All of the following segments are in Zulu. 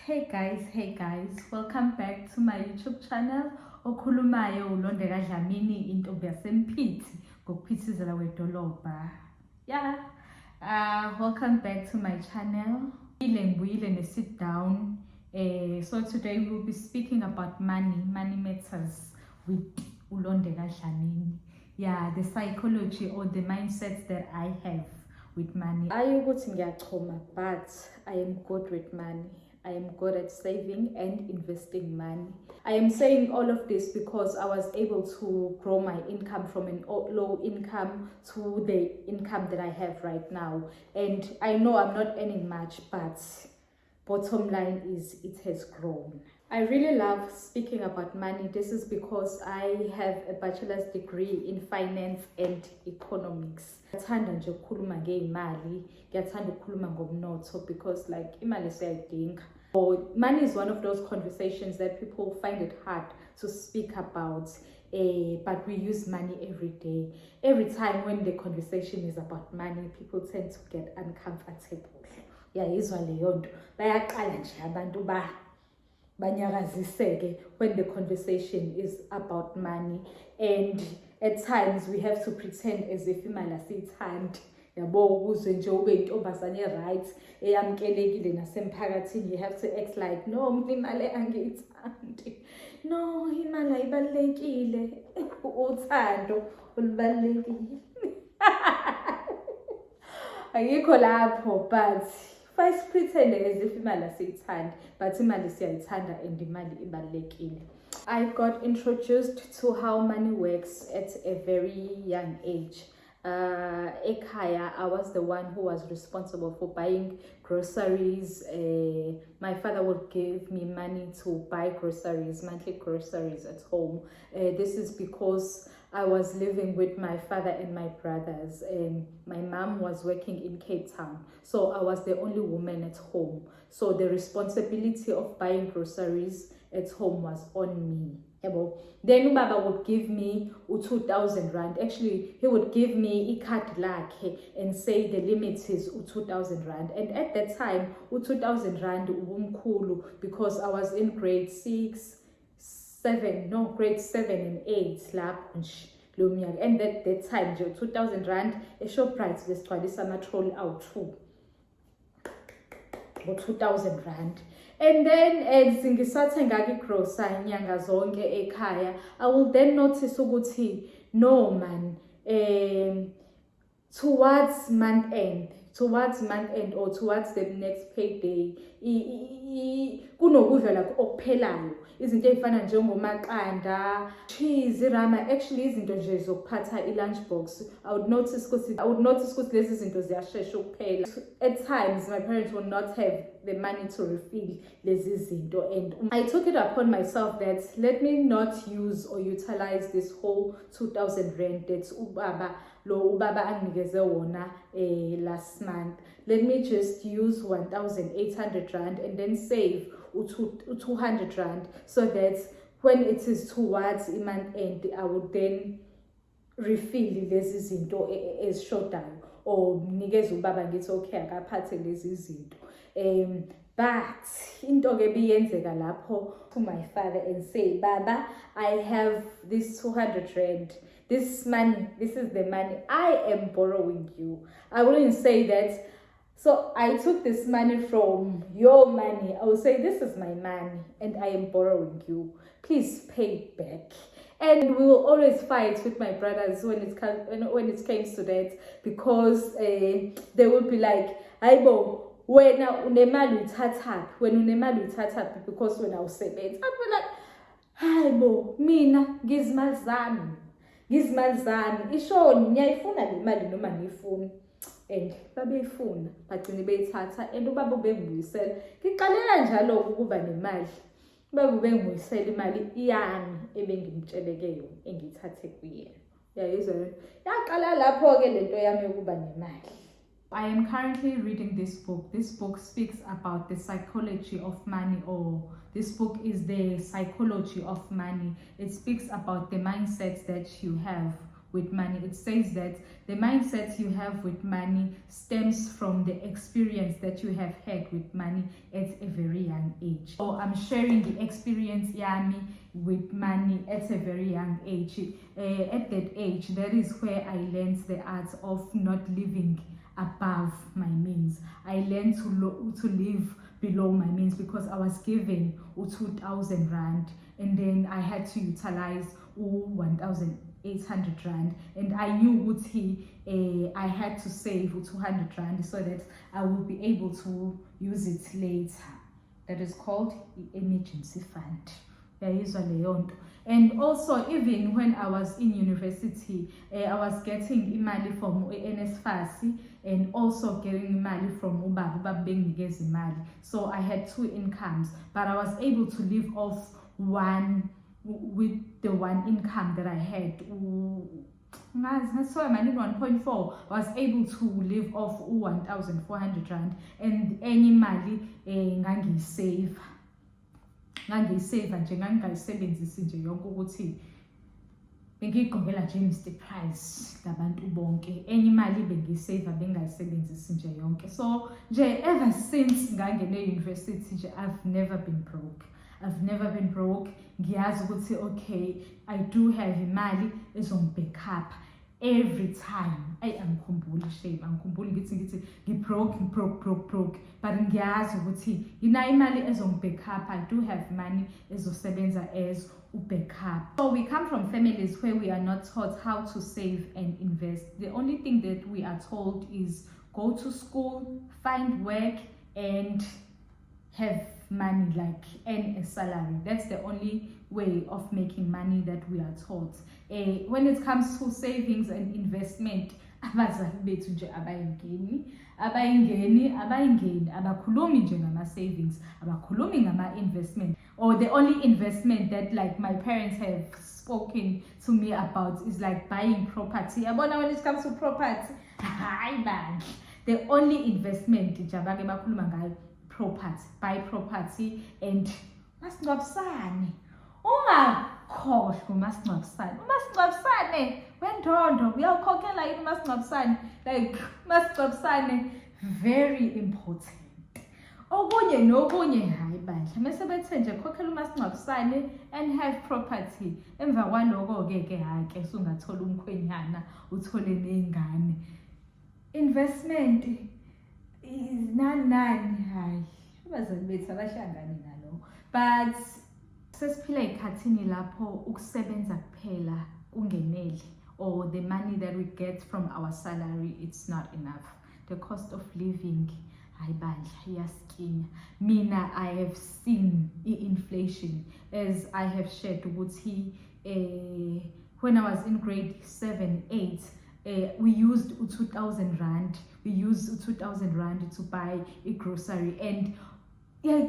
Hey guys, welcome back to my YouTube channel. Okhulumayo uLondeka Dlamini intombi yaseMphithi ngokuphithizela wedolobha. Welcome back to my channel. Ngibuyile sit down. So today we'll be speaking about money matters with uLondeka Dlamini. The psychology or the mindsets that I have with money. Ayukuthi ngiyachoma, but I am good with money. I am good at saving and investing money. I am saying all of this because I was able to grow my income from an low income to the income that I have right now. And I know I'm not earning much, but bottom line is it has grown. I really love speaking about money. This is because I have a bachelor's degree in finance and economics. Ngiyathanda nje ukukhuluma ngeimali, ngiyathanda ukukhuluma ngomnotho because like imali siyayidinga. Money is one of those conversations that people find it hard to speak about, but we use money every day. Every time when the conversation is about money, people tend to get uncomfortable. Izwa leyo nto. Bayaqala nje abantu banyakaziseke when the conversation is about money, and at times we have to pretend as if imali asiyithandi. Yabo ukuze nje ube intombazane right eyamkelekile nasemphakathini, you have to act like no, mina imali angiyithandi. No, imali ayibalekile. Uthando olubalekile. Ayikho lapho, but first pretend as if imali asiyithandi, but imali siyayithanda and imali ibalekile. I got introduced to how money works at a very young age. Ekhaya, I was the one who was responsible for buying groceries. My father would give me money to buy groceries, monthly groceries at home. This is because I was living with my father and my brothers. My mom was working in Cape Town, so I was the only woman at home. So the responsibility of buying groceries at home was on me. Then Baba would give me 2,000 rand. Actually, he would give me a card lakhe and say the limit is 2,000 rand. And at that time, 2,000 rand umkhulu because I was in grade 7 and 8 lapho nje lo mnyaka. And at that time, 2,000 rand eShoprite besigcwalisa ama-trolley awu-2 for 2,000 rand. And then as ngisathenga igrocery inyanga zonke ekhaya, I will then notice ukuthi no man, towards month end or towards the next payday, kunokudla la okuphelayo, izinto ezifana njengomaqanda, cheese, rama, actually izinto nje zokuphatha i-lunchbox. I would notice ukuthi lezi zinto ziyashesha ukuphela. At times my parents would not have the money to refill lezi zinto, and I took it upon myself that let me not use or utilize this whole 2,000 rand that ubaba anginikeze wona last month. Let me just use 1,800 rand and then save 200 rand, so that when it is towards month end, I would then refill lezi zinto ezishodayo, or nikeze ubaba ngithi okay akaphathe lezi zinto. But into ke biyenzeka lapho to my father and say, Baba, I have this 200 rand. This money, this is the money I am borrowing you. I wouldn't say that. So I took this money from your money. I would say this is my money and I am borrowing you. Please pay it back. And we will always fight with my brothers when it comes to that, because they will be like, Aibo, wena unemali uthathaphi, wena unemali uthathaphi, because when I was sebenza, I'd be like, hayibo, mina ngizimali zami, ishoni ngiyayifuna le mali noma ngiyifuna. And babeyifuna bagcine beyithatha, and ubaba ubengibuyisela. Ngiqalela njalo ukuba nemali, ubaba ubengibuyisela imali iyami ebengimtsheleke yona engiyithathe kuyena. Yayizwa yaqala lapho ke lento yami yokuba nemali. I am currently reading this book. This book speaks about the psychology of money, or this book is the psychology of money. It speaks about the mindsets that you have with money. It says that the mindset you have with money stems from the experience that you have had with money at a very young age. So I'm sharing the experience yami with money at a very young age. At that age, that is where I learned the art of not living above my means. I learned to live below my means because I was given 2,000 rand and then I had to utilize 1,800 rand, and I knew I had to save 200 rand so that I would be able to use it later. That is called emergency fund. And also, even when I was in university, I was getting imali from NSFAS and also getting imali from ubaba benginikeza imali. So I had two incomes, but I was able to live off one with the one income that I had. So I'm at 1.4. I was able to live off 1,400 rand, and any mali ngangisave nje ngangayisebenzisi nje yonke ukuthi bengigqokela nje Mr Price labantu bonke. Enye imali bengisave bengayisebenzisi nje yonke. So nje ever since ngangene university nje I've never been broke. Ngiyazi ukuthi okay, I do have imali ezongibackup every time. Angikhumbuli shame, angikhumbuli ngithi ngibroke, but ngiyazi ukuthi ina imali ezongibackup. I do have money ezosebenza as backup. So we come from families where we are not taught how to save and invest. The only thing that we are told is go to school, find work, and have money, like earn a salary. That's the only way of making money that we are taught. When it comes to savings and investment, abazali bethu nje abayingeni abakhulumi nje ngama savings, abakhulumi ngama investment. Or the only investment that like my parents have spoken to me about is like buying property. Abona when it comes to property, hayi bandla, the only investment nje abake bakhuluma ngayo property, buy property and masingcwabisane. Ungakhohlwa umasingcwabisane wendondo uyawukhokhela yini umasingcwabisane? Like umasingcwabisane very important. Okunye nokunye hayi bandla mase bethe nje khokhela umasingcwabisane and have property. Emva kwaloko ke hake sungathola umkhwenyana uthole nezingane. Investment is nani hayi abazali bethu abahlangani nalo, but sesiphila ekhathini lapho ukusebenza kuphela kungeneli, or the money that we get from our salary, it's not enough. The cost of living hayi bandla iyaskinya. Mina I have seen inflation, as I have shared ukuthi when I was in grade 7-8, we used 2,000 rand. We used 2,000 rand to buy a grocery, and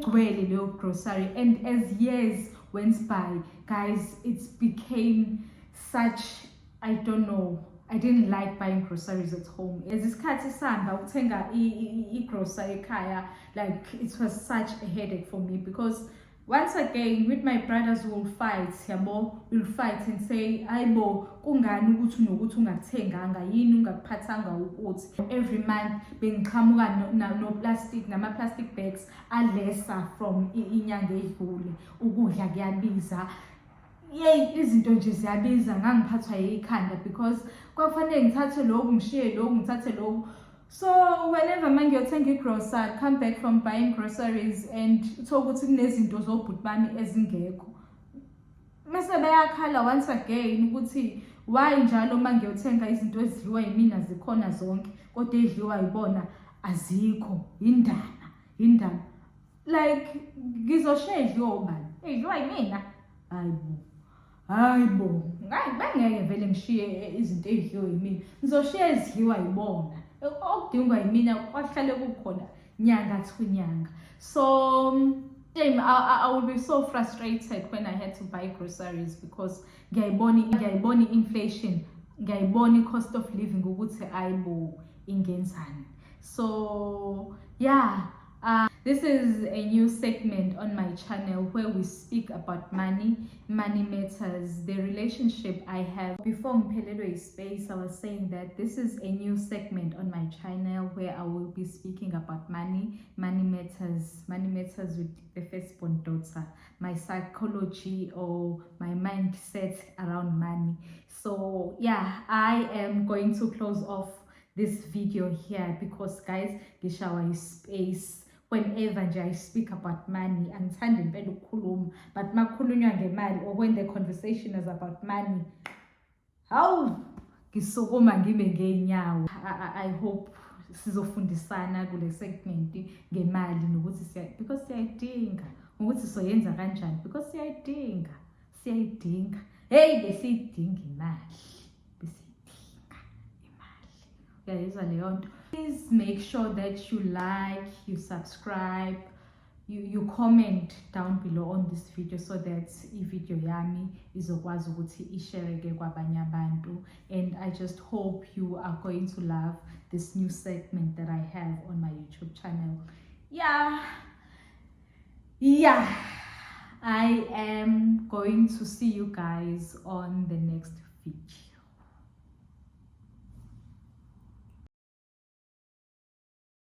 grocery. And as years went by, guys, it became such, I don't know, I didn't like buying groceries at home. As isikhathi sihamba ukuthenga grocery ekhaya, like it was such a headache for me, because once again with my brothers we'll fight and say ayibo kungani ukuthi nokuthi ungathenganga yini ungakuphathanga ukuthi. Every month bengiqhamuka no plastic nama plastic bags alesa from inyanga edlule. Ukudla kuyabiza, izinto nje ziyabiza. Ngangiphathwa yikhanda because kwafanele ngithathe lokhu ngishiye lokhu ngithathe lokhu. So whenever mangiyothenga grocery, come back from buying groceries and ukuthi kunezinto zobhuti bami ezingekho, mase bayakhala once again ukuthi why njalo mangiyothenga izinto ezidliwa yimina zikhona zonke kodwa edliwa yibona azikho. Indaba like ngizoshaya edliwa ubani? Edliwa yimina? Hayibo ngeke vele ngishiye izinto ezidliwa yimina, ngizoshiya ezidliwa yibona. Okudingwa yimina kwahlale kukhona nyanga to nyanga. So I would be so frustrated when I had to buy groceries because ngiyayibona inflation, ngiyayibona cost of living ukuthi ayibo ingenzani. So yeah, This is a new segment on my channel where we speak about money matters, the relationship I have. Before ngiphelelwe space, I was saying that this is a new segment on my channel where I will be speaking about money matters with the firstborn daughter, my psychology or my mindset around money. So yeah, I am going to close off this video here because guys, ngishawa space whenever nje I speak about money. Angithandi impela ukukhuluma, but makukhulunywa ngemali or when the conversation is about money, hawu ngisukuma ngibe ngeenyawo. I hope sizofundisana kule segment ngemali nokuthi because siyayidinga, ukuthi soyenza kanjani because siyayidinga. Hey, besiyidinga imali. Please make sure that you like, you subscribe, you comment down below on this video so that video yami izokwazi ukuthi ishareke kwabanye abantu. And I just hope you are going to love this new segment that I have on my YouTube channel. Yeah, I am going to see you guys on the next video.